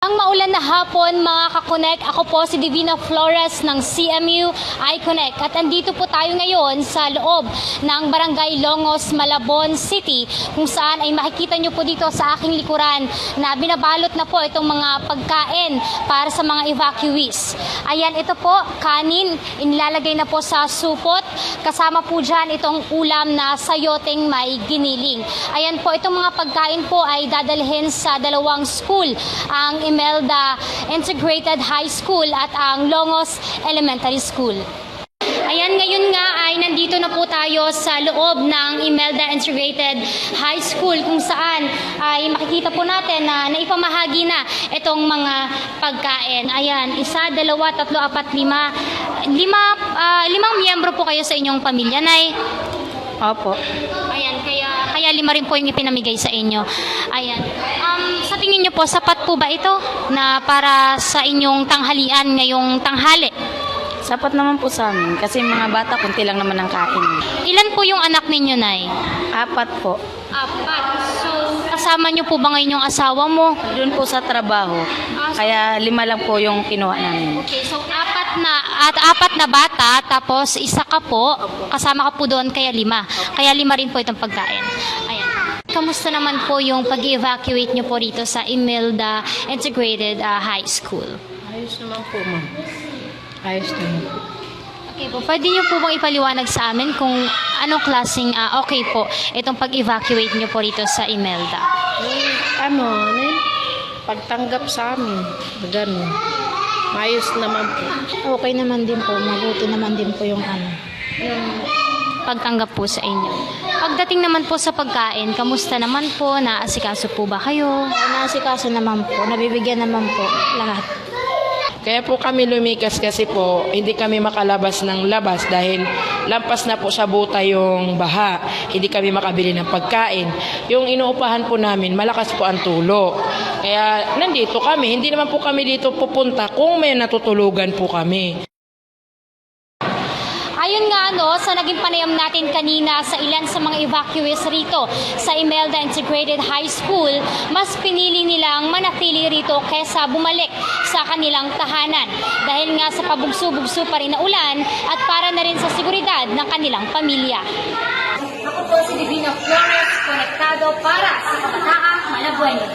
Ang maulan na hapon mga kakonek, ako po si Divina Flores ng CMU iConnect at andito po tayo ngayon sa loob ng Barangay Longos, Malabon City kung saan ay makikita nyo po dito sa aking likuran na binabalot na po itong mga pagkain para sa mga evacuees. Ayan, ito po, kanin, inilalagay na po sa supot, kasama po dyan itong ulam na sayoteng may giniling. Ayan po, itong mga pagkain po ay dadalhin sa dalawang school, ang Imelda Integrated High School at ang Longos Elementary School. Ayan, ngayon nga ay nandito na po tayo sa loob ng Imelda Integrated High School kung saan ay makikita po natin na naipamahagi na itong mga pagkain. Ayan, 1, 2, 3, 4, 5. Limang miyembro po kayo sa inyong pamilya, Nay. Opo. Ayan, kaya 5 rin po yung ipinamigay sa inyo. Ayan. Sa tingin niyo po, sapat po ba ito na para sa inyong tanghalian ngayong tanghali? Sapat naman po sa amin kasi mga bata kunti lang naman ang kain. Ilan po yung anak ninyo, Nay? 4 po. 4. So, kasama niyo po ba ngayon yung asawa mo? Doon po sa trabaho. Kaya 5 lang po yung kinuha namin. Okay, so 4 na bata, tapos 1 ka po, kasama ka po doon, kaya 5. Kaya 5 rin po itong pagkain. Ayan. Kamusta naman po yung pag-evacuate niyo po rito sa Imelda Integrated High School? Ayos naman po, ma'am. Ayos naman. Okay po, pwede niyo po bang ipaliwanag sa amin kung anong klaseng okay po itong pag-evacuate niyo po rito sa Imelda? Pagtanggap sa amin, gano'n. Ayos naman po. Okay naman din po, mabuti naman din po yung Pagtanggap po sa inyo. Pagdating naman po sa pagkain, kamusta naman po? Naasikaso po ba kayo? Naasikaso naman po, nabibigyan naman po lahat. Kaya po kami lumikas kasi po, hindi kami makalabas ng labas dahil lampas na po sa buta yung baha. Hindi kami makabili ng pagkain. Yung inuupahan po namin, malakas po ang tulo. Kaya nandito kami, hindi naman po kami dito pupunta kung may natutulugan po kami. Ayon nga sa naging panayam natin kanina sa ilan sa mga evacuees rito sa Imelda Integrated High School, mas pinili nilang manatili rito kesa bumalik sa kanilang tahanan dahil nga sa pabugso-bugso pa rin na ulan at para na rin sa seguridad ng kanilang pamilya. Ako po si Divina Flores, konektado para sa Kabataang Malabueno.